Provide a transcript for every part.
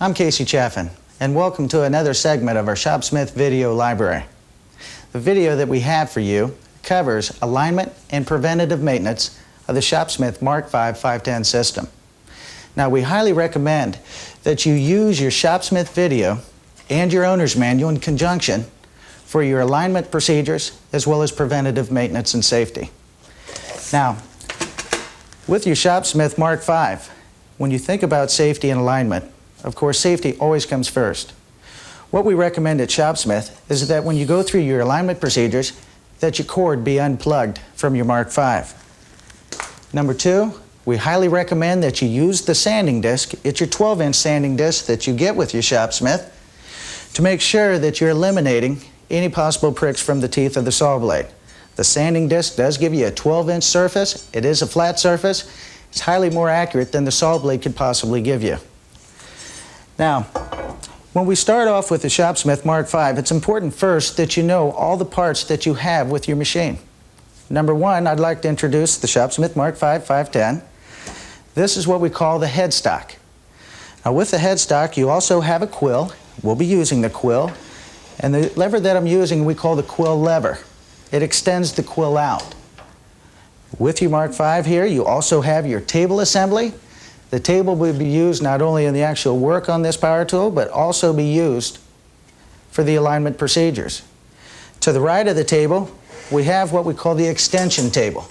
I'm Casey Chaffin, and welcome to another segment of our Shopsmith video library. The video that we have for you covers alignment and preventative maintenance of the Shopsmith Mark V 510 system. Now, we highly recommend that you use your Shopsmith video and your owner's manual in conjunction for your alignment procedures as well as preventative maintenance and safety. Now, with your Shopsmith Mark V, when you think about safety and alignment, of course, safety always comes first. What we recommend at Shopsmith is that when you go through your alignment procedures, that your cord be unplugged from your Mark V. Number two, we highly recommend that you use the sanding disc. It's your 12-inch sanding disc that you get with your Shopsmith to make sure that you're eliminating any possible pricks from the teeth of the saw blade. The sanding disc does give you a 12-inch surface. It is a flat surface. It's highly more accurate than the saw blade could possibly give you. Now, when we start off with the Shopsmith Mark V, it's important first that you know all the parts that you have with your machine. Number one, I'd like to introduce the Shopsmith Mark V 510. This is what we call the headstock. Now, with the headstock, you also have a quill. We'll be using the quill. And the lever that I'm using, we call the quill lever. It extends the quill out. With your Mark V here, you also have your table assembly. The table will be used not only in the actual work on this power tool, but also be used for the alignment procedures. To the right of the table, we have what we call the extension table.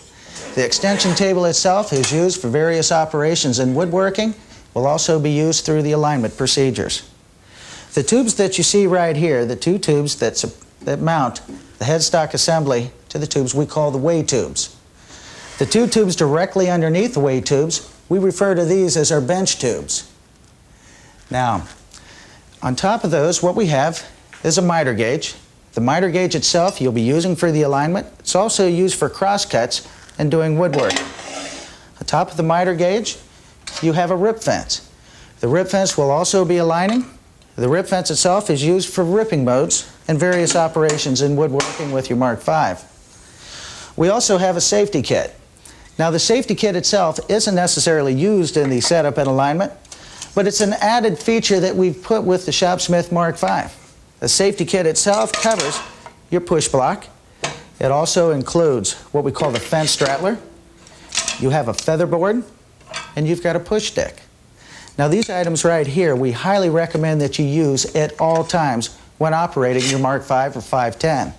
The extension table itself is used for various operations in woodworking, will also be used through the alignment procedures. The tubes that you see right here, the two tubes that mount the headstock assembly to the tubes, we call the weigh tubes. The two tubes directly underneath the weigh tubes, we refer to these as our bench tubes. Now, on top of those, what we have is a miter gauge. The miter gauge itself you'll be using for the alignment. It's also used for crosscuts and doing woodwork. On top of the miter gauge, you have a rip fence. The rip fence will also be aligning. The rip fence itself is used for ripping modes and various operations in woodworking with your Mark V. We also have a safety kit. Now, the safety kit itself isn't necessarily used in the setup and alignment, but it's an added feature that we've put with the Shopsmith Mark V. The safety kit itself covers your push block. It also includes what we call the fence straddler. You have a feather board, and you've got a push stick. Now, these items right here, we highly recommend that you use at all times when operating your Mark V or 510.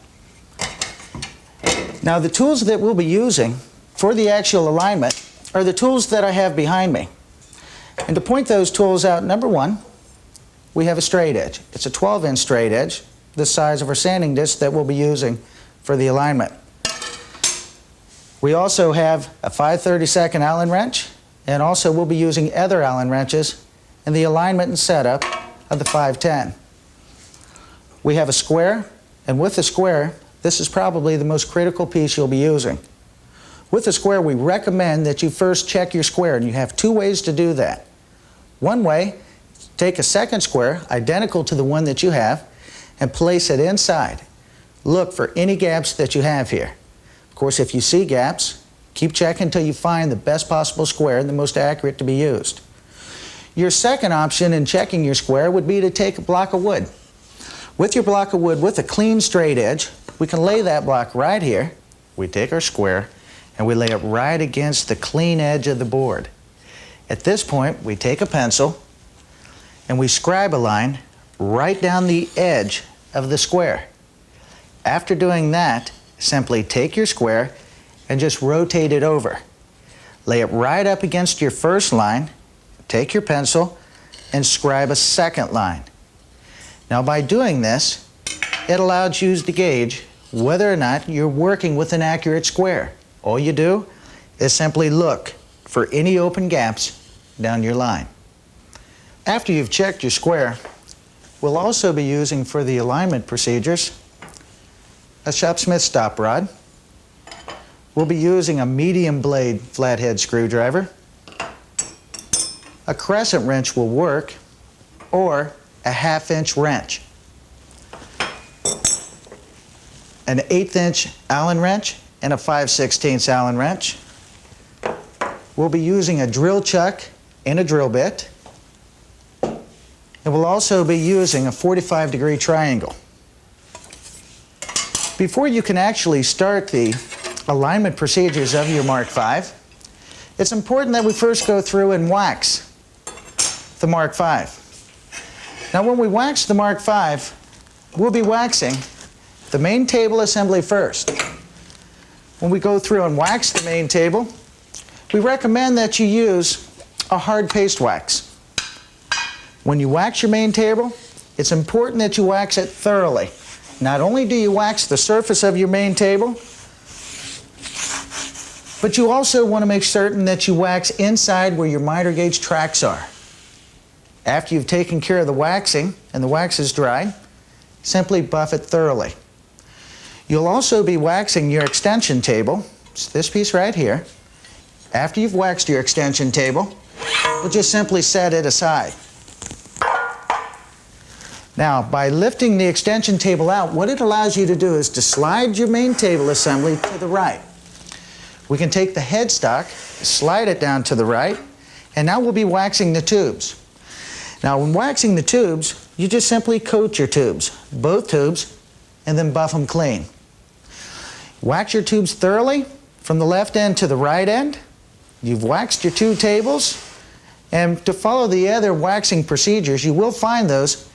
Now, the tools that we'll be using for the actual alignment are the tools that I have behind me. And to point those tools out, number one, we have a straight edge. It's a 12-inch straight edge, the size of our sanding disc that we'll be using for the alignment. We also have a 5/32 Allen wrench, and also we'll be using other Allen wrenches in the alignment and setup of the 510. We have a square, and with the square, this is probably the most critical piece you'll be using. With the square, we recommend that you first check your square, and you have two ways to do that. One way, take a second square, identical to the one that you have, and place it inside. Look for any gaps that you have here. Of course, if you see gaps, keep checking until you find the best possible square and the most accurate to be used. Your second option in checking your square would be to take a block of wood. With your block of wood with a clean straight edge, we can lay that block right here. We take our square, and we lay it right against the clean edge of the board. At this point, we take a pencil and we scribe a line right down the edge of the square. After doing that, simply take your square and just rotate it over. Lay it right up against your first line, take your pencil, and scribe a second line. Now, by doing this, it allows you to gauge whether or not you're working with an accurate square. All you do is simply look for any open gaps down your line. After you've checked your square, we'll also be using for the alignment procedures a Shopsmith stop rod. We'll be using a medium blade flathead screwdriver. A crescent wrench will work, or a 1/2-inch wrench. An 1/8-inch Allen wrench and a 5/16 Allen wrench. We'll be using a drill chuck and a drill bit. And And we'll also be using a 45-degree triangle. Before you can actually start the alignment procedures of your Mark V, it's important that we first go through and wax the Mark V. Now when we wax the Mark V, we'll be waxing the main table assembly first. When we go through and wax the main table, we recommend that you use a hard paste wax. When you wax your main table, it's important that you wax it thoroughly. Not only do you wax the surface of your main table, but you also want to make certain that you wax inside where your miter gauge tracks are. After you've taken care of the waxing and the wax is dry, simply buff it thoroughly. You'll also be waxing your extension table. It's this piece right here. After you've waxed your extension table, we'll just simply set it aside. Now, by lifting the extension table out, what it allows you to do is to slide your main table assembly to the right. We can take the headstock, slide it down to the right, and now we'll be waxing the tubes. Now, when waxing the tubes, you just simply coat your tubes, both tubes, and then buff them clean. Wax your tubes thoroughly from the left end to the right end. You've waxed your two tables, and to follow the other waxing procedures, you will find those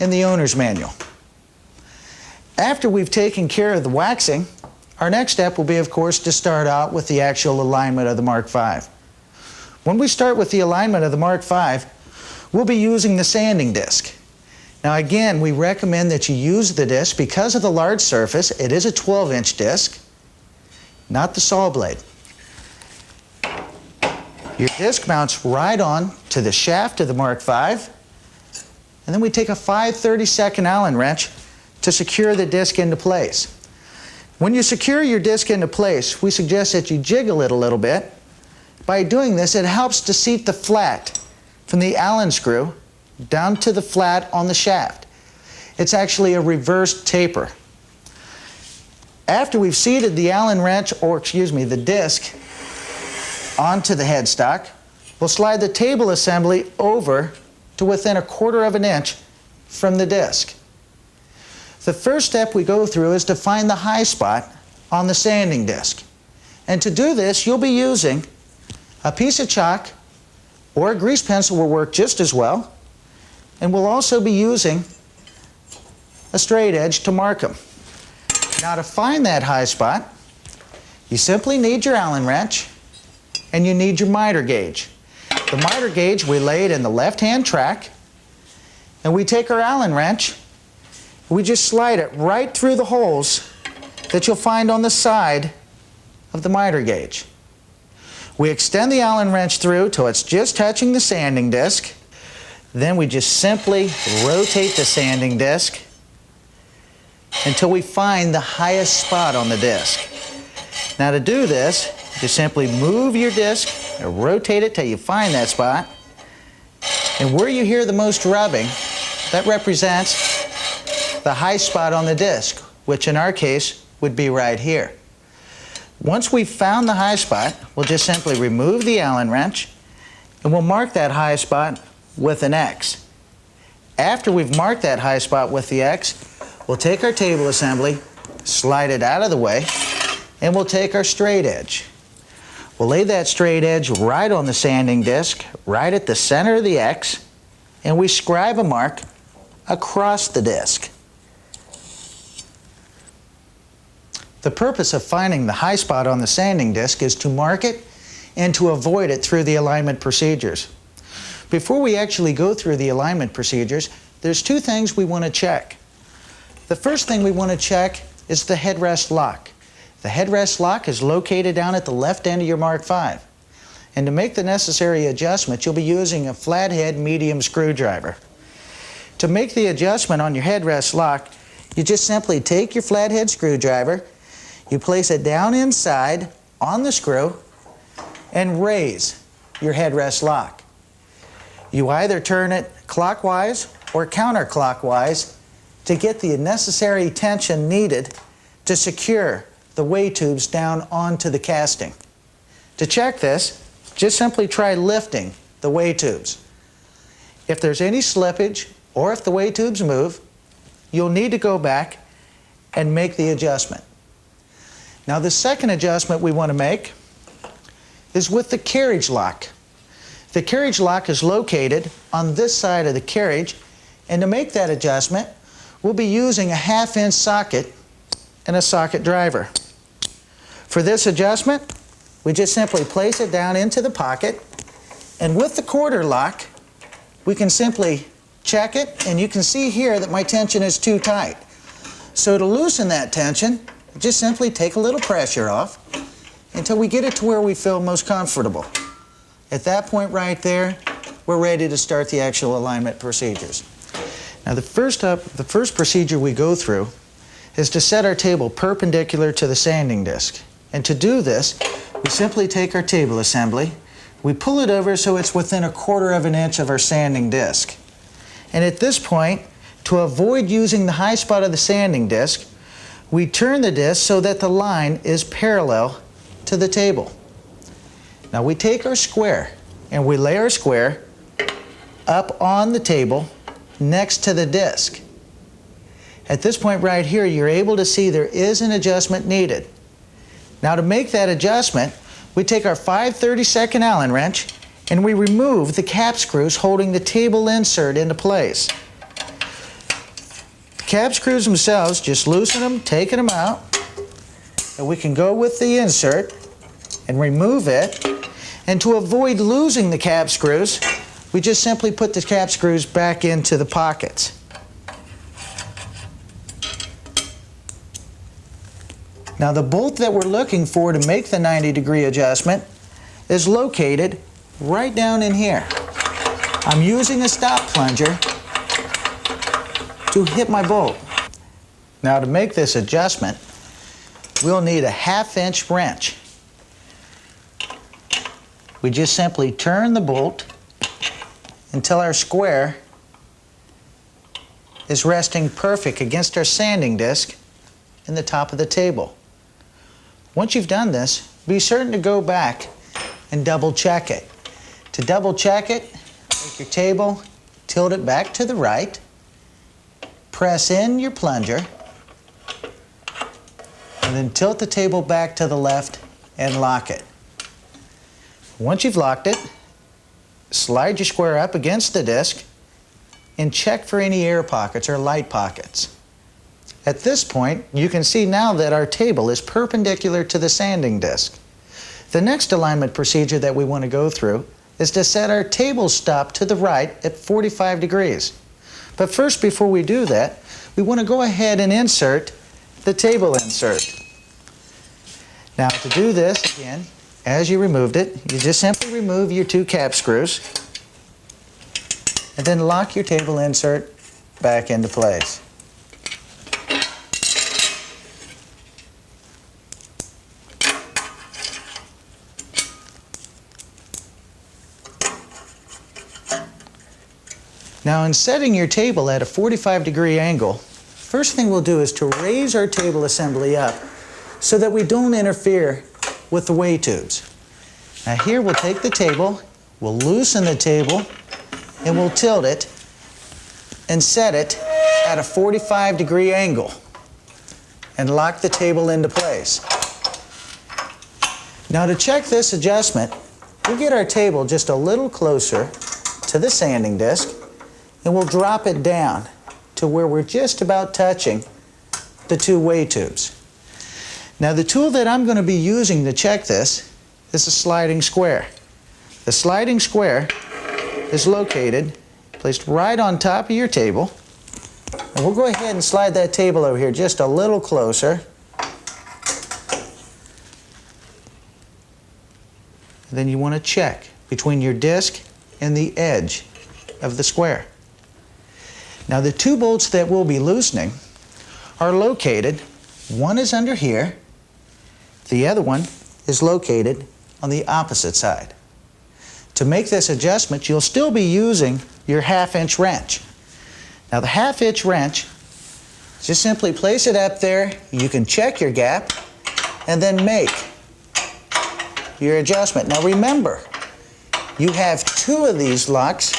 in the owner's manual. After we've taken care of the waxing, our next step will be, of course, to start out with the actual alignment of the Mark V. When we start with the alignment of the Mark V, we'll be using the sanding disc. Now again, we recommend that you use the disc because of the large surface. It is a 12-inch disc, not the saw blade. Your disc mounts right on to the shaft of the Mark V, and then we take a 5/32 Allen wrench to secure the disc into place. When you secure your disc into place, we suggest that you jiggle it a little bit. By doing this, it helps to seat the flat from the Allen screw down to the flat on the shaft. It's actually a reverse taper. After we've seated the Allen wrench, the disc, onto the headstock, we'll slide the table assembly over to within 1/4 of an inch from the disc. The first step we go through is to find the high spot on the sanding disc. And to do this, you'll be using a piece of chalk or a grease pencil will work just as well. And we'll also be using a straight edge to mark them. Now to find that high spot, you simply need your Allen wrench and you need your miter gauge. The miter gauge, we lay it in the left-hand track, and we take our Allen wrench, we just slide it right through the holes that you'll find on the side of the miter gauge. We extend the Allen wrench through till it's just touching the sanding disc. Then we just simply rotate the sanding disc until we find the highest spot on the disc. Now to do this, just simply move your disc and rotate it till you find that spot. And where you hear the most rubbing, that represents the high spot on the disc, which in our case would be right here. Once we've found the high spot, we'll just simply remove the Allen wrench and we'll mark that high spot with an X. After we've marked that high spot with the X, we'll take our table assembly, slide it out of the way, and we'll take our straight edge. We'll lay that straight edge right on the sanding disc, right at the center of the X, and we scribe a mark across the disc. The purpose of finding the high spot on the sanding disc is to mark it and to avoid it through the alignment procedures. Before we actually go through the alignment procedures, there's two things we want to check. The first thing we want to check is the headrest lock. The headrest lock is located down at the left end of your Mark V. And to make the necessary adjustment, you'll be using a flathead medium screwdriver. To make the adjustment on your headrest lock, you just simply take your flathead screwdriver, you place it down inside on the screw, and raise your headrest lock. You either turn it clockwise or counterclockwise to get the necessary tension needed to secure the weigh tubes down onto the casting. To check this, just simply try lifting the weigh tubes. If there's any slippage or if the weigh tubes move, you'll need to go back and make the adjustment. Now the second adjustment we want to make is with the carriage lock. The carriage lock is located on this side of the carriage, and to make that adjustment, we'll be using a 1/2-inch socket and a socket driver. For this adjustment, we just simply place it down into the pocket, and with the quarter lock, we can simply check it, and you can see here that my tension is too tight. So to loosen that tension, just simply take a little pressure off until we get it to where we feel most comfortable. At that point right there, we're ready to start the actual alignment procedures. Now the first procedure we go through is to set our table perpendicular to the sanding disc. And to do this, we simply take our table assembly, we pull it over so it's within 1/4 of an inch of our sanding disc. And at this point, to avoid using the high spot of the sanding disc, we turn the disc so that the line is parallel to the table. Now we take our square and we lay our square up on the table next to the disc. At this point right here, you're able to see there is an adjustment needed. Now to make that adjustment, we take our 5/32 Allen wrench and we remove the cap screws holding the table insert into place. The cap screws themselves, just loosen them, taking them out, and we can go with the insert and remove it. And to avoid losing the cap screws, we just simply put the cap screws back into the pockets. Now the bolt that we're looking for to make the 90-degree adjustment is located right down in here. I'm using a stop plunger to hit my bolt. Now to make this adjustment, we'll need a 1/2-inch wrench. We just simply turn the bolt until our square is resting perfect against our sanding disc in the top of the table. Once you've done this, be certain to go back and double check it. To double check it, take your table, tilt it back to the right, press in your plunger, and then tilt the table back to the left and lock it. Once you've locked it, slide your square up against the disc and check for any air pockets or light pockets. At this point, you can see now that our table is perpendicular to the sanding disc. The next alignment procedure that we want to go through is to set our table stop to the right at 45 degrees. But first, before we do that, we want to go ahead and insert the table insert. Now to do this, again, as you removed it, you just simply remove your 2 cap screws and then lock your table insert back into place. Now in setting your table at a 45-degree angle, first thing we'll do is to raise our table assembly up so that we don't interfere with the weigh tubes. Now here we'll take the table, we'll loosen the table, and we'll tilt it and set it at a 45-degree angle and lock the table into place. Now to check this adjustment, we'll get our table just a little closer to the sanding disc and we'll drop it down to where we're just about touching the 2 weigh tubes. Now the tool that I'm going to be using to check this is a sliding square. The sliding square is located, placed right on top of your table, and we'll go ahead and slide that table over here just a little closer. And then you want to check between your disc and the edge of the square. Now the 2 bolts that we'll be loosening are located, one is under here, the other one is located on the opposite side. To make this adjustment, you'll still be using your 1/2-inch wrench. Now the 1/2-inch wrench, just simply place it up there, you can check your gap, and then make your adjustment. Now remember, you have 2 of these locks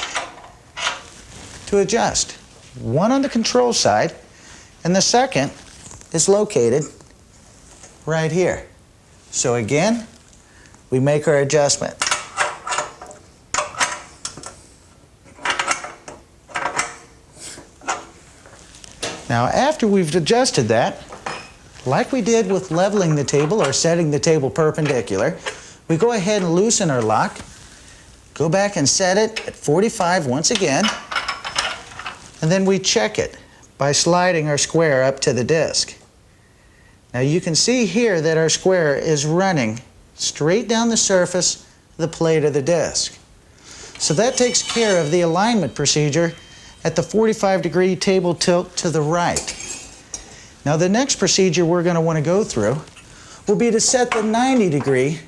to adjust. one on the control side, and the second is located right here. So again, we make our adjustment. Now after we've adjusted that, like we did with leveling the table or setting the table perpendicular, we go ahead and loosen our lock, go back and set it at 45 once again, and then we check it by sliding our square up to the disc. Now you can see here that our square is running straight down the surface of the plate of the disc. So that takes care of the alignment procedure at the 45-degree table tilt to the right. Now the next procedure we're going to want to go through will be to set the 90-degree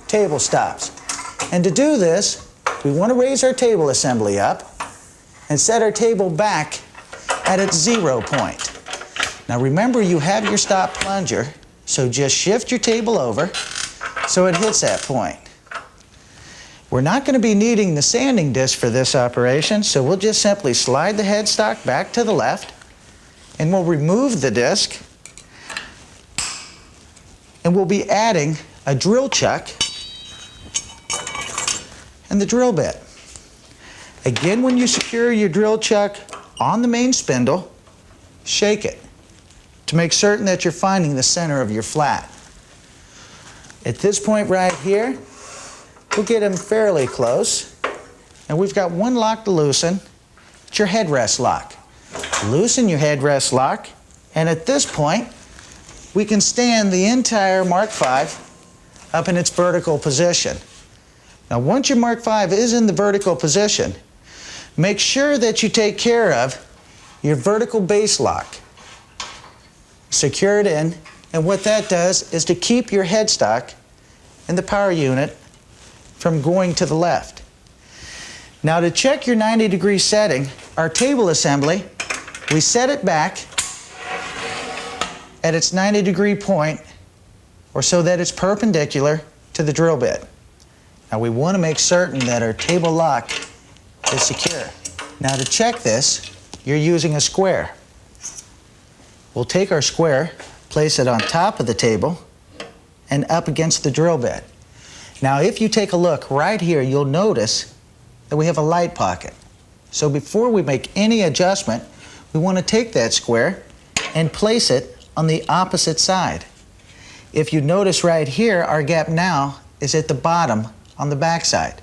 table stops. And to do this, we want to raise our table assembly up and set our table back at its 0 point. Now remember, you have your stop plunger, so just shift your table over so it hits that point. We're not going to be needing the sanding disc for this operation, so we'll just simply slide the headstock back to the left, and we'll remove the disc, and we'll be adding a drill chuck and the drill bit. Again, when you secure your drill chuck on the main spindle, shake it to make certain that you're finding the center of your flat. At this point right here, we'll get them fairly close, and we've got one lock to loosen. It's your headrest lock. Loosen your headrest lock, and at this point, we can stand the entire Mark V up in its vertical position. Now once your Mark V is in the vertical position, make sure that you take care of your vertical base lock. Secure it in, and what that does is to keep your headstock and the power unit from going to the left. Now to check your 90-degree setting, our table assembly, we set it back at its 90-degree point, or so that it's perpendicular to the drill bit. Now we want to make certain that our table lock is secure. Now to check this, you're using a square. We'll take our square, place it on top of the table, and up against the drill bit. Now if you take a look right here, you'll notice that we have a light pocket. So before we make any adjustment, we want to take that square and place it on the opposite side. If you notice right here, our gap now is at the bottom on the back side.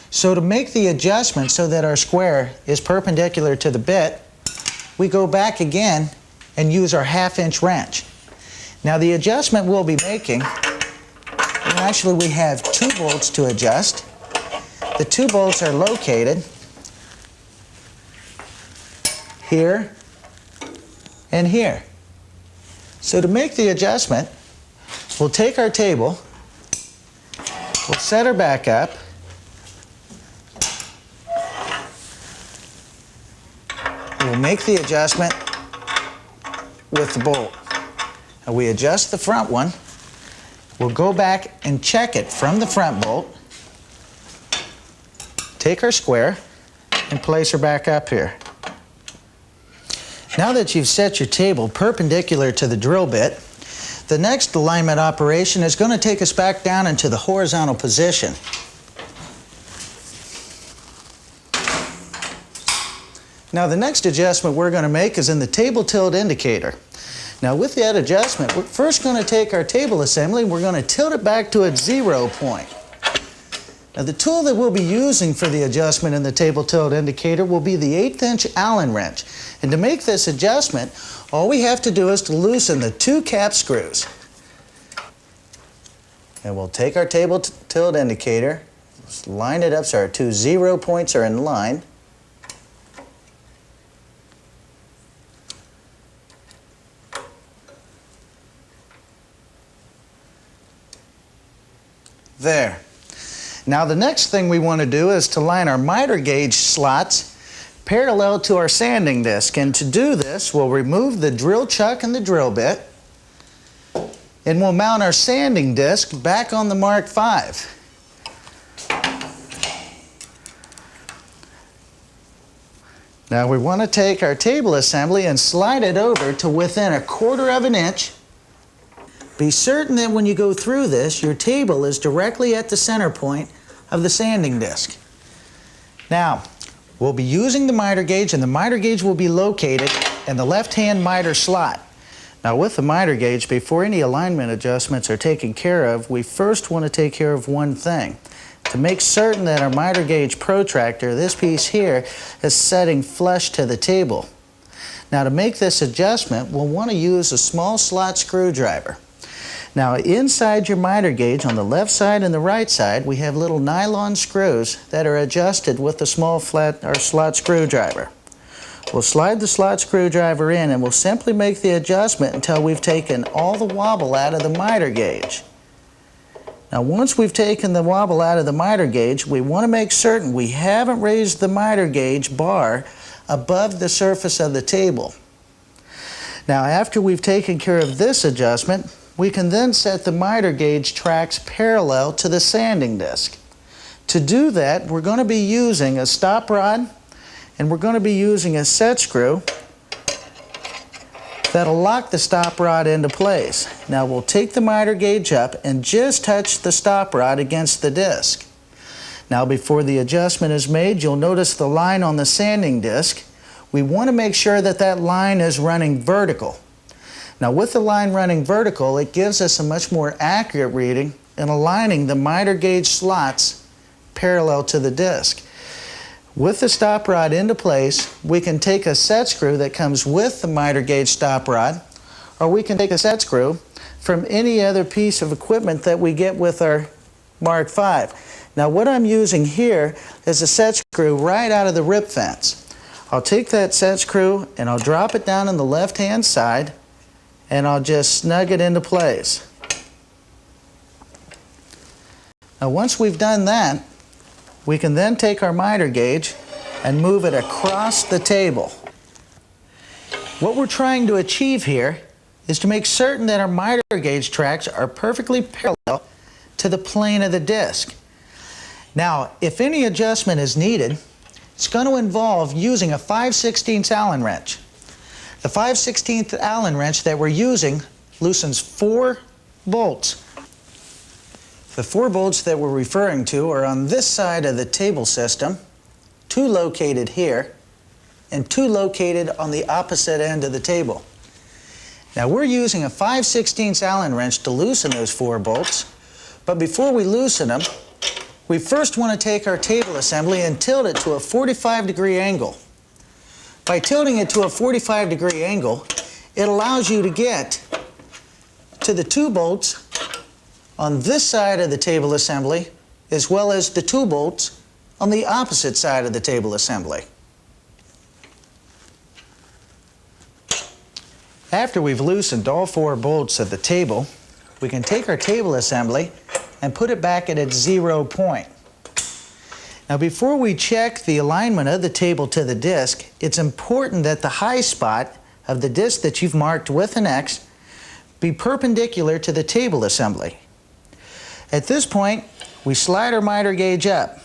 So to make the adjustment so that our square is perpendicular to the bit, we go back again and use our 1/2-inch wrench. Now the adjustment we'll be making, and actually we have 2 bolts to adjust. The 2 bolts are located here and here. So to make the adjustment, we'll take our table, we'll set her back up, we'll make the adjustment with the bolt. And we adjust the front one, we'll go back and check it from the front bolt, take our square, and place her back up here. Now that you've set your table perpendicular to the drill bit, the next alignment operation is going to take us back down into the horizontal position. Now the next adjustment we're going to make is in the table tilt indicator. Now with that adjustment, we're first going to take our table assembly and we're going to tilt it back to its 0 point. Now the tool that we'll be using for the adjustment in the table tilt indicator will be the 1/8-inch Allen wrench. And to make this adjustment, all we have to do is to loosen the 2 cap screws. And we'll take our table tilt indicator, just line it up so our 2 0 points are in line. There. Now the next thing we want to do is to line our miter gauge slots parallel to our sanding disc. And to do this, we'll remove the drill chuck and the drill bit, and we'll mount our sanding disc back on the Mark V. Now we want to take our table assembly and slide it over to within 1/4 of an inch. Be certain that when you go through this, your table is directly at the center point of the sanding disc. Now, we'll be using the miter gauge, and the miter gauge will be located in the left-hand miter slot. Now with the miter gauge, before any alignment adjustments are taken care of, we first want to take care of one thing. To make certain that our miter gauge protractor, this piece here, is setting flush to the table. Now to make this adjustment, we'll want to use a small slot screwdriver. Now inside your miter gauge, on the left side and the right side, we have little nylon screws that are adjusted with the small flat or slot screwdriver. We'll slide the slot screwdriver in, and we'll simply make the adjustment until we've taken all the wobble out of the miter gauge. Now once we've taken the wobble out of the miter gauge, we want to make certain we haven't raised the miter gauge bar above the surface of the table. Now after we've taken care of this adjustment, we can then set the miter gauge tracks parallel to the sanding disc. To do that, we're going to be using a stop rod, and we're going to be using a set screw that'll lock the stop rod into place. Now we'll take the miter gauge up and just touch the stop rod against the disc. Now before the adjustment is made, you'll notice the line on the sanding disc. We want to make sure that that line is running vertical. Now with the line running vertical, it gives us a much more accurate reading in aligning the miter gauge slots parallel to the disc. With the stop rod into place, we can take a set screw that comes with the miter gauge stop rod, or we can take a set screw from any other piece of equipment that we get with our Mark V. Now what I'm using here is a set screw right out of the rip fence. I'll take that set screw and I'll drop it down on the left-hand side, and I'll just snug it into place. Now once we've done that, we can then take our miter gauge and move it across the table. What we're trying to achieve here is to make certain that our miter gauge tracks are perfectly parallel to the plane of the disc. Now, if any adjustment is needed, it's going to involve using a 5/16 Allen wrench. The 5/16 Allen wrench that we're using loosens 4 bolts. The 4 bolts that we're referring to are on this side of the table system, 2 located here, and 2 located on the opposite end of the table. Now we're using a 5/16 Allen wrench to loosen those 4 bolts, but before we loosen them, we first want to take our table assembly and tilt it to a 45-degree angle. By tilting it to a 45-degree angle, it allows you to get to the 2 bolts on this side of the table assembly, as well as the 2 bolts on the opposite side of the table assembly. After we've loosened all 4 bolts of the table, we can take our table assembly and put it back at its 0 point. Now before we check the alignment of the table to the disc, it's important that the high spot of the disc that you've marked with an X be perpendicular to the table assembly. At this point, we slide our miter gauge up.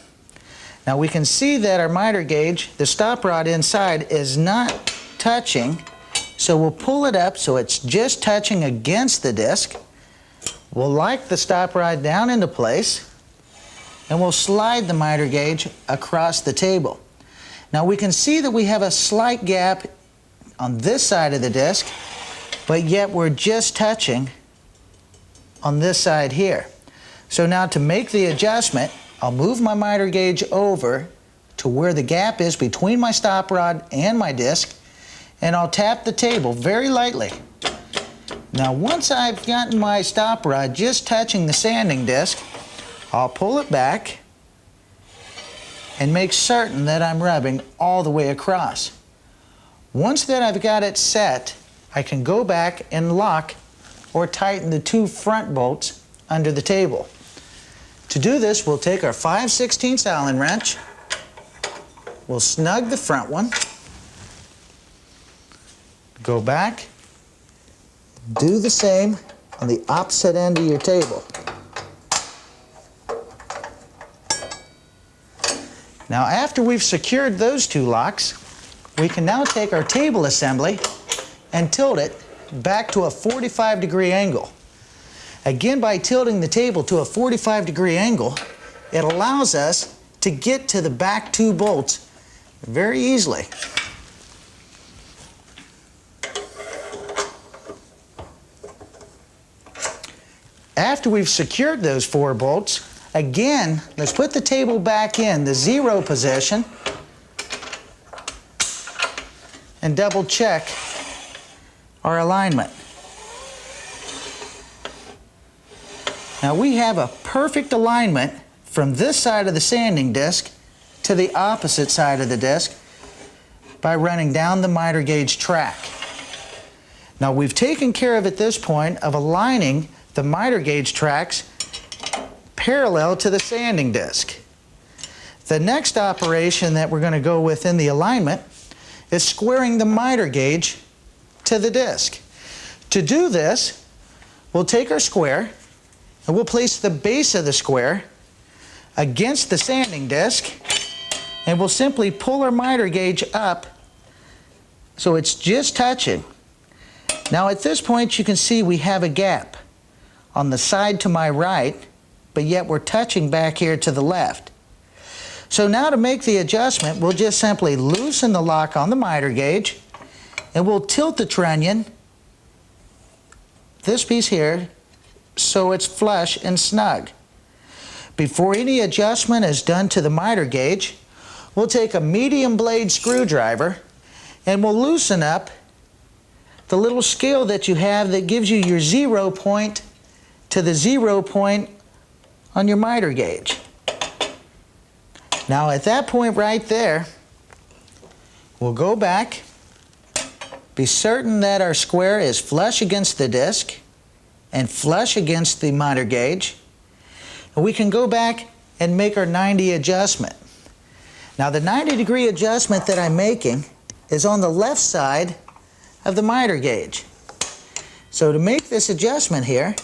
Now we can see that our miter gauge, the stop rod inside, is not touching, so we'll pull it up so it's just touching against the disc. We'll lock the stop rod down into place, and we'll slide the miter gauge across the table. Now we can see that we have a slight gap on this side of the disc, but yet we're just touching on this side here. So now to make the adjustment, I'll move my miter gauge over to where the gap is between my stop rod and my disc, and I'll tap the table very lightly. Now once I've gotten my stop rod just touching the sanding disc, I'll pull it back and make certain that I'm rubbing all the way across. Once that I've got it set, I can go back and lock or tighten the 2 front bolts under the table. To do this, we'll take our 5/16 Allen wrench, we'll snug the front one, go back, do the same on the opposite end of your table. Now after we've secured those 2 locks, we can now take our table assembly and tilt it back to a 45-degree angle. Again, by tilting the table to a 45-degree angle, it allows us to get to the back two bolts very easily. After we've secured those 4 bolts, again, let's put the table back in the 0 position and double check our alignment. Now we have a perfect alignment from this side of the sanding disc to the opposite side of the disc by running down the miter gauge track. Now we've taken care of at this point of aligning the miter gauge tracks parallel to the sanding disc. The next operation that we're going to go with in the alignment is squaring the miter gauge to the disc. To do this, we'll take our square and we'll place the base of the square against the sanding disc, and we'll simply pull our miter gauge up so it's just touching. Now at this point you can see we have a gap on the side to my right, but yet we're touching back here to the left. So now to make the adjustment, we'll just simply loosen the lock on the miter gauge and we'll tilt the trunnion, this piece here, so it's flush and snug. Before any adjustment is done to the miter gauge, we'll take a medium blade screwdriver and we'll loosen up the little scale that you have that gives you your 0 point to the 0 point on your miter gauge. Now at that point right there, we'll go back, be certain that our square is flush against the disc and flush against the miter gauge, and we can go back and make our 90 adjustment. Now the 90-degree adjustment that I'm making is on the left side of the miter gauge. So to make this adjustment here,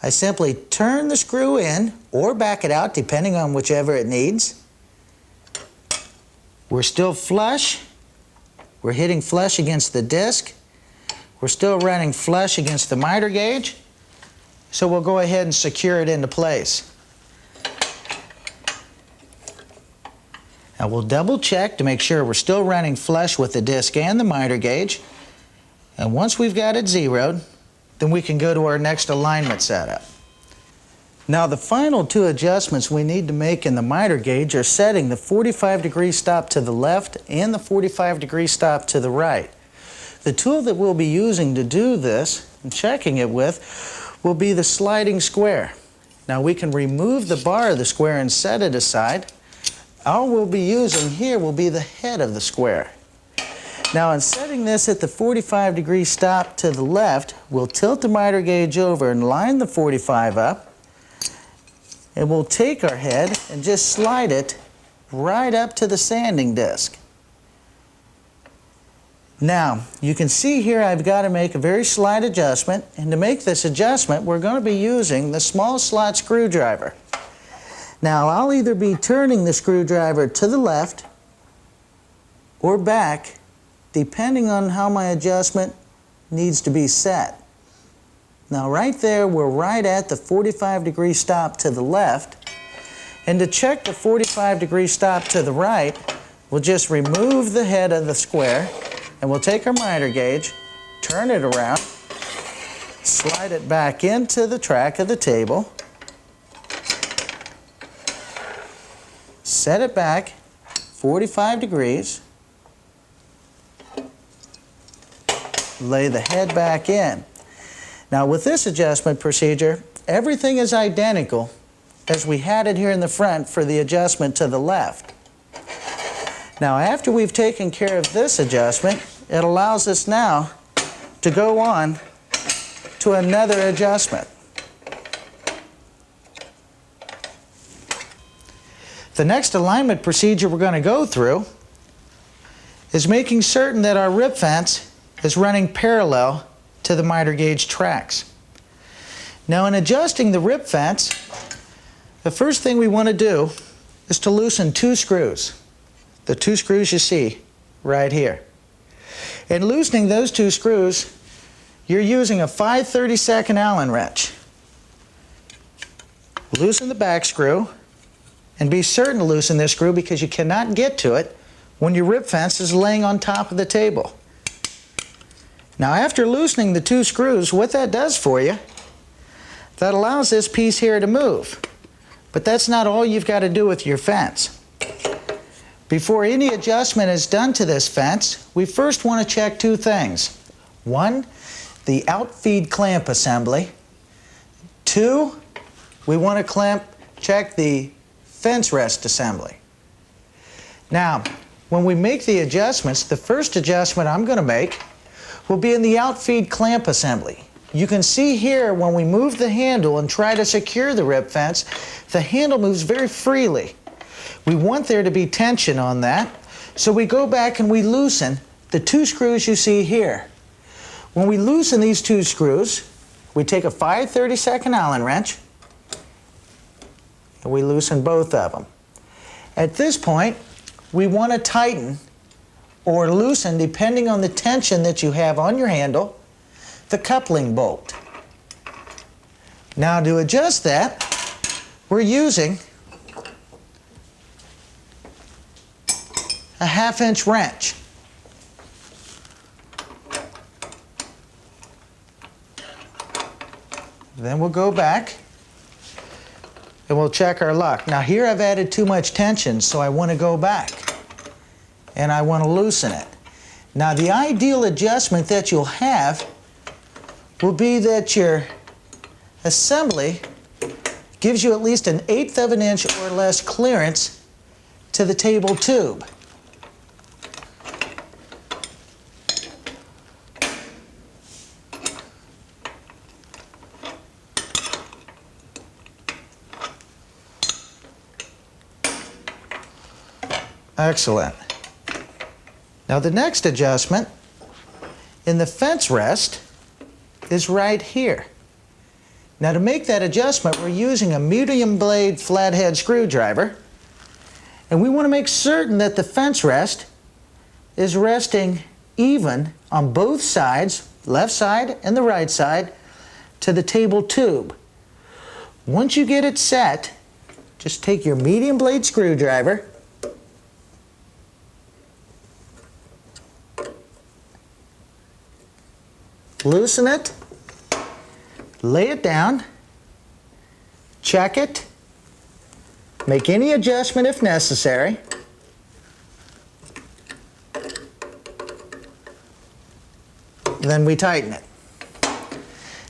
I simply turn the screw in or back it out depending on whichever it needs. We're still flush. We're hitting flush against the disc. We're still running flush against the miter gauge. So we'll go ahead and secure it into place. Now we'll double check to make sure we're still running flush with the disc and the miter gauge. And once we've got it zeroed, then we can go to our next alignment setup. Now the final 2 adjustments we need to make in the miter gauge are setting the 45-degree stop to the left and the 45-degree stop to the right. The tool that we'll be using to do this and checking it with will be the sliding square. Now we can remove the bar of the square and set it aside. All we'll be using here will be the head of the square. Now in setting this at the 45-degree stop to the left, we'll tilt the miter gauge over and line the 45 up, and we'll take our head and just slide it right up to the sanding disc. Now you can see here I've got to make a very slight adjustment, and to make this adjustment we're going to be using the small slot screwdriver. Now I'll either be turning the screwdriver to the left or back depending on how my adjustment needs to be set. Now right there we're right at the 45-degree stop to the left, and to check the 45-degree stop to the right we'll just remove the head of the square and we'll take our miter gauge, turn it around, slide it back into the track of the table, set it back 45 degrees, lay the head back in. Now with this adjustment procedure, everything is identical as we had it here in the front for the adjustment to the left. Now after we've taken care of this adjustment, it allows us now to go on to another adjustment. The next alignment procedure we're going to go through is making certain that our rip fence is running parallel to the miter gauge tracks. Now in adjusting the rip fence, the first thing we want to do is to loosen 2 screws. The 2 screws you see right here. In loosening those two screws, you're using a 5/32 Allen wrench. Loosen the back screw, and be certain to loosen this screw because you cannot get to it when your rip fence is laying on top of the table. Now after loosening the two screws, what that does for you, that allows this piece here to move. But that's not all you've got to do with your fence. Before any adjustment is done to this fence, we first want to check two things. One, the outfeed clamp assembly. Two, we want to check the fence rest assembly. Now, when we make the adjustments, the first adjustment I'm going to make will be in the outfeed clamp assembly. You can see here when we move the handle and try to secure the rip fence, the handle moves very freely. We want there to be tension on that, so we go back and we loosen the two screws you see here. When we loosen these two screws, we take a 5/32 Allen wrench and we loosen both of them. At this point, we want to tighten or loosen, depending on the tension that you have on your handle, the coupling bolt. Now to adjust that, we're using a 1/2" wrench. Then we'll go back and we'll check our luck. Now here I've added too much tension, so I want to go back and I want to loosen it. Now the ideal adjustment that you'll have will be that your assembly gives you at least an 1/8 of an inch or less clearance to the table tube. Excellent. Now the next adjustment in the fence rest is right here. Now to make that adjustment, we're using a medium blade flathead screwdriver, and we want to make certain that the fence rest is resting even on both sides, left side and the right side, to the table tube. Once you get it set, just take your medium blade screwdriver loosen it, lay it down, check it, make any adjustment if necessary. Then we tighten it.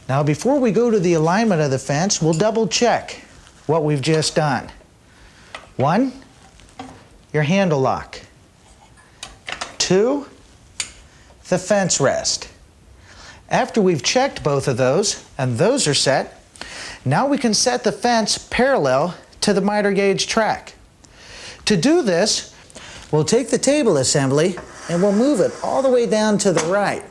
Now before we go to the alignment of the fence, we'll double check what we've just done. One, your handle lock. Two, the fence rest. After we've checked both of those, and those are set, now we can set the fence parallel to the miter gauge track. To do this, we'll take the table assembly and we'll move it all the way down to the right.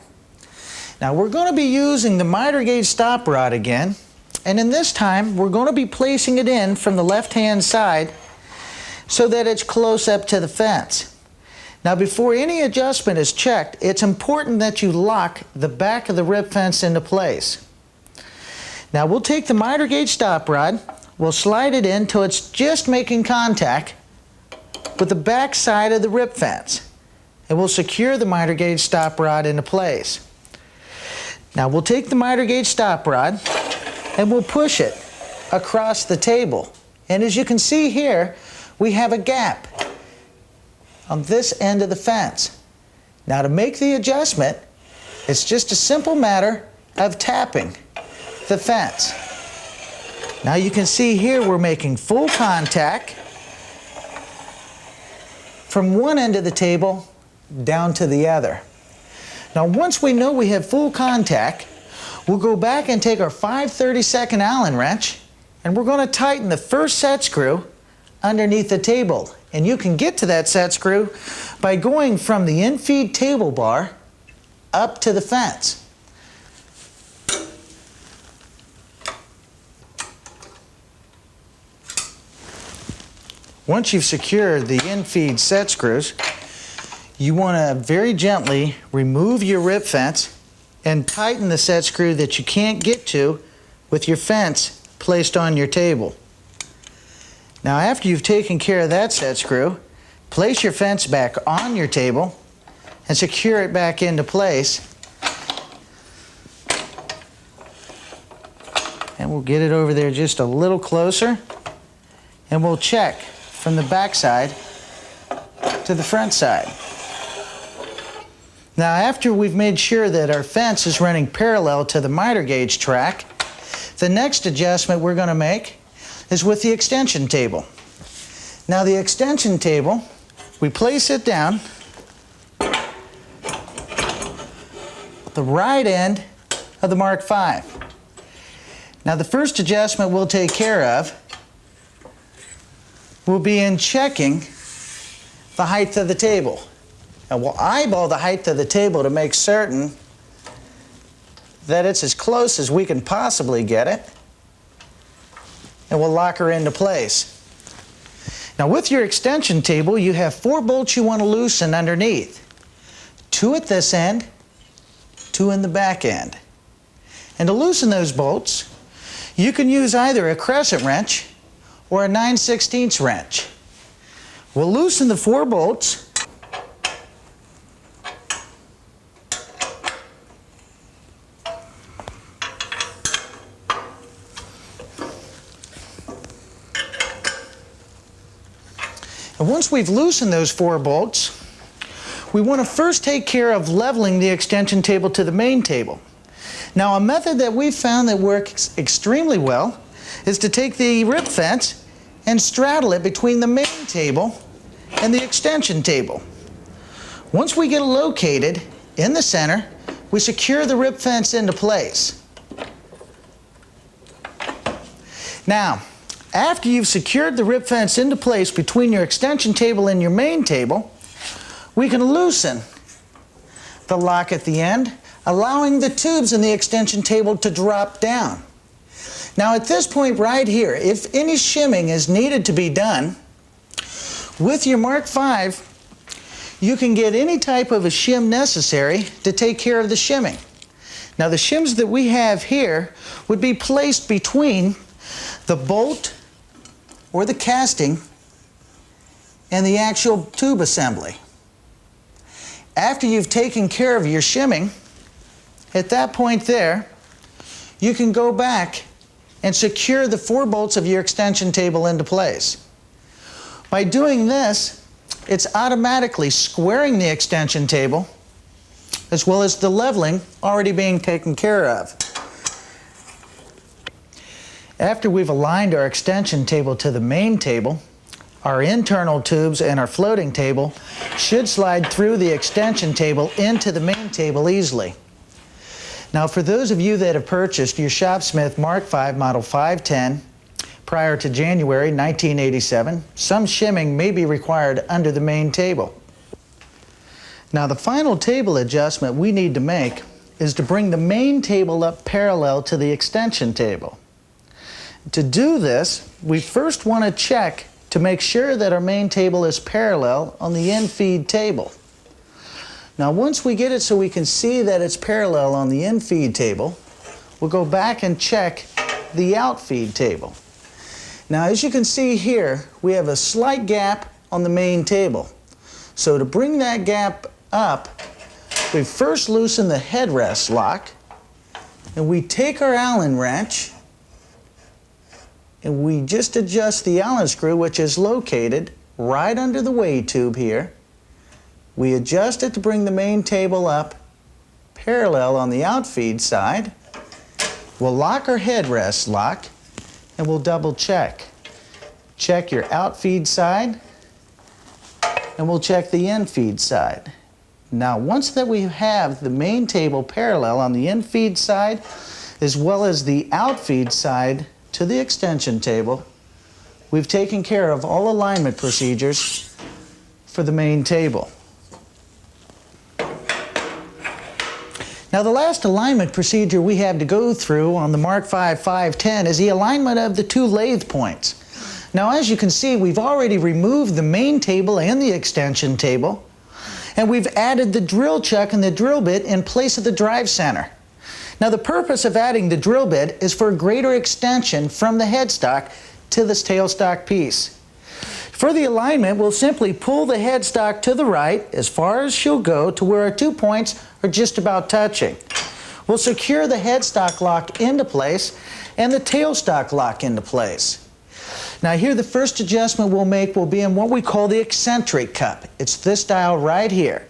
Now we're going to be using the miter gauge stop rod again, and in this time we're going to be placing it in from the left-hand side so that it's close up to the fence. Now before any adjustment is checked, it's important that you lock the back of the rip fence into place. Now we'll take the miter gauge stop rod, we'll slide it in till it's just making contact with the back side of the rip fence, and we'll secure the miter gauge stop rod into place. Now we'll take the miter gauge stop rod and we'll push it across the table, and as you can see here, we have a gap on this end of the fence. Now to make the adjustment, it's just a simple matter of tapping the fence. Now you can see here we're making full contact from one end of the table down to the other. Now once we know we have full contact, we'll go back and take our 5/32 Allen wrench and we're going to tighten the first set screw underneath the table. And you can get to that set screw by going from the in-feed table bar up to the fence. Once you've secured the in-feed set screws, you want to very gently remove your rip fence and tighten the set screw that you can't get to with your fence placed on your table. Now after you've taken care of that set screw, place your fence back on your table and secure it back into place. And we'll get it over there just a little closer, and we'll check from the back side to the front side. Now after we've made sure that our fence is running parallel to the miter gauge track, the next adjustment we're going to make is with the extension table. Now the extension table, we place it down the right end of the Mark V. Now the first adjustment we'll take care of will be in checking the height of the table. And we'll eyeball the height of the table to make certain that it's as close as we can possibly get it, and we'll lock her into place. Now with your extension table, you have 4 bolts you want to loosen underneath. 2 at this end, 2 in the back end. And to loosen those bolts, you can use either a crescent wrench or a 9/16 wrench. We'll loosen the 4 bolts. And once we've loosened those 4 bolts, we want to first take care of leveling the extension table to the main table. Now a method that we've found that works extremely well is to take the rip fence and straddle it between the main table and the extension table. Once we get it located in the center, we secure the rip fence into place. Now, after you've secured the rip fence into place between your extension table and your main table, we can loosen the lock at the end, allowing the tubes in the extension table to drop down. Now at this point right here, if any shimming is needed to be done, with your Mark V, you can get any type of a shim necessary to take care of the shimming. Now the shims that we have here would be placed between the bolt or the casting and the actual tube assembly. After you've taken care of your shimming, at that point there, you can go back and secure the 4 bolts of your extension table into place. By doing this, it's automatically squaring the extension table as well as the leveling already being taken care of. After we've aligned our extension table to the main table, our internal tubes and our floating table should slide through the extension table into the main table easily. Now for those of you that have purchased your Shopsmith Mark V Model 510 prior to January 1987, some shimming may be required under the main table. Now the final table adjustment we need to make is to bring the main table up parallel to the extension table. To do this, we first want to check to make sure that our main table is parallel on the in-feed table. Now once we get it so we can see that it's parallel on the in-feed table, we'll go back and check the out-feed table. Now as you can see here, we have a slight gap on the main table. So to bring that gap up, we first loosen the headrest lock, and we take our Allen wrench and we just adjust the Allen screw, which is located right under the weigh tube here. We adjust it to bring the main table up parallel on the outfeed side. We'll lock our headrest lock and we'll double check. Check your outfeed side and we'll check the infeed side. Now once that we have the main table parallel on the infeed side as well as the outfeed side to the extension table, we've taken care of all alignment procedures for the main table. Now the last alignment procedure we have to go through on the Mark V 510 is the alignment of the 2 lathe points. Now as you can see, we've already removed the main table and the extension table, And we've added the drill chuck and the drill bit in place of the drive center. Now the purpose of adding the drill bit is for a greater extension from the headstock to this tailstock piece. For the alignment, we'll simply pull the headstock to the right as far as she'll go to where our 2 points are just about touching. We'll secure the headstock lock into place and the tailstock lock into place. Now here the first adjustment we'll make will be in what we call the eccentric cup. It's this dial right here.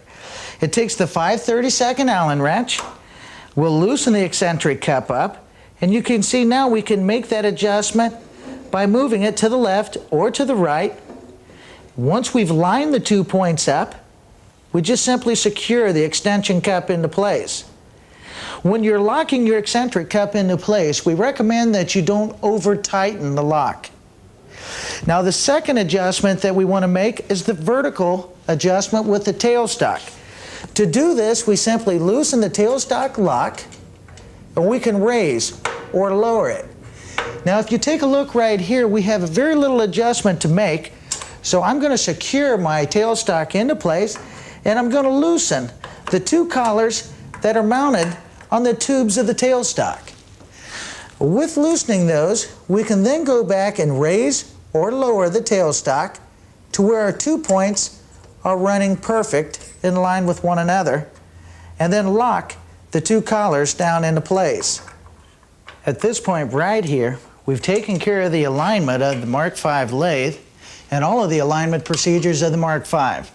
It takes the 5/32 Allen wrench. We'll loosen the eccentric cup up, and you can see now we can make that adjustment by moving it to the left or to the right. Once we've lined the 2 points up, we just simply secure the extension cup into place. When you're locking your eccentric cup into place, we recommend that you don't over-tighten the lock. Now the second adjustment that we want to make is the vertical adjustment with the tailstock. To do this, we simply loosen the tailstock lock, and we can raise or lower it. Now if you take a look right here, we have a very little adjustment to make. So I'm going to secure my tailstock into place, and I'm going to loosen the 2 collars that are mounted on the tubes of the tailstock. With loosening those, we can then go back and raise or lower the tailstock to where our 2 points are running perfect in line with one another, and then lock the 2 collars down into place. At this point right here, we've taken care of the alignment of the Mark V lathe and all of the alignment procedures of the Mark V.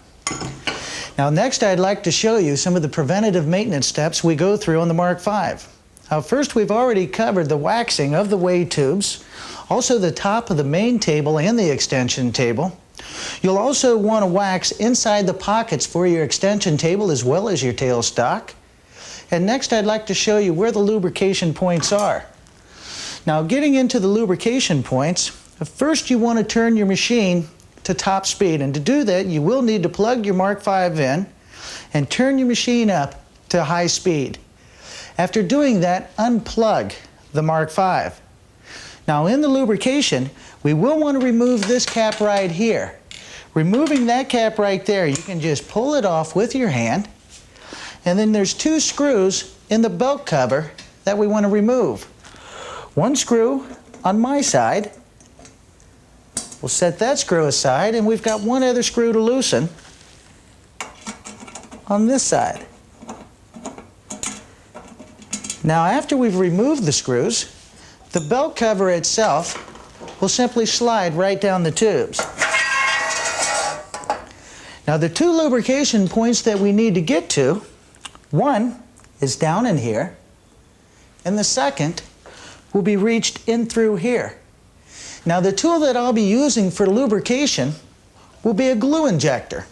Now next I'd like to show you some of the preventative maintenance steps we go through on the Mark V. Now first, we've already covered the waxing of the weigh tubes, also the top of the main table and the extension table. You'll also want to wax inside the pockets for your extension table as well as your tailstock. And next I'd like to show you where the lubrication points are. Now getting into the lubrication points, first you want to turn your machine to top speed, and to do that you will need to plug your Mark V in and turn your machine up to high speed. After doing that, unplug the Mark V. Now in the lubrication, we will want to remove this cap right here. Removing that cap right there, you can just pull it off with your hand, and then there's 2 screws in the belt cover that we want to remove. 1 screw on my side. We'll set that screw aside, and we've got 1 other screw to loosen on this side. Now after we've removed the screws, the belt cover itself will simply slide right down the tubes. Now the 2 lubrication points that we need to get to, one is down in here, and the second will be reached in through here. Now the tool that I'll be using for lubrication will be a glue injector.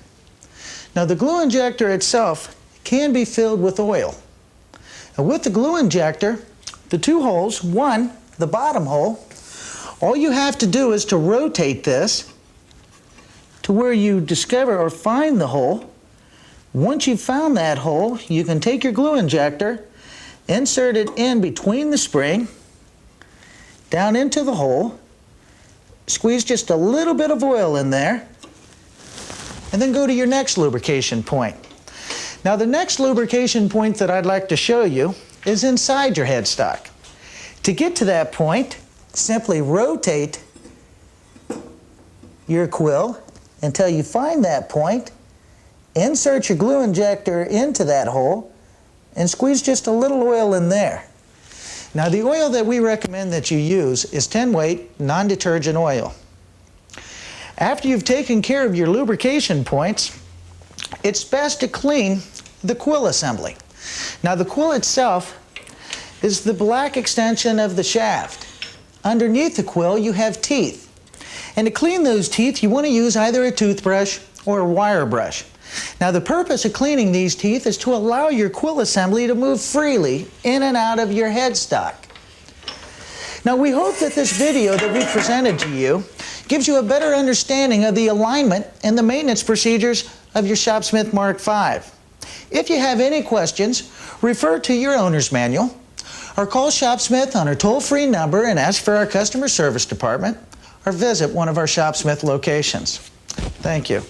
Now the glue injector itself can be filled with oil. Now with the glue injector, the 2 holes, one, the bottom hole, all you have to do is to rotate this to where you discover or find the hole. Once you've found that hole, you can take your glue injector, insert it in between the spring, down into the hole, squeeze just a little bit of oil in there, and then go to your next lubrication point. Now the next lubrication point that I'd like to show you is inside your headstock. To get to that point, simply rotate your quill until you find that point, insert your glue injector into that hole, and squeeze just a little oil in there. Now the oil that we recommend that you use is 10-weight non-detergent oil. After you've taken care of your lubrication points, it's best to clean the quill assembly. Now the quill itself is the black extension of the shaft. Underneath the quill you have teeth. And to clean those teeth you want to use either a toothbrush or a wire brush. Now the purpose of cleaning these teeth is to allow your quill assembly to move freely in and out of your headstock. Now we hope that this video that we presented to you gives you a better understanding of the alignment and the maintenance procedures of your Shopsmith Mark V. If you have any questions, refer to your owner's manual or call Shopsmith on our toll-free number and ask for our customer service department, or visit one of our Shopsmith locations. Thank you.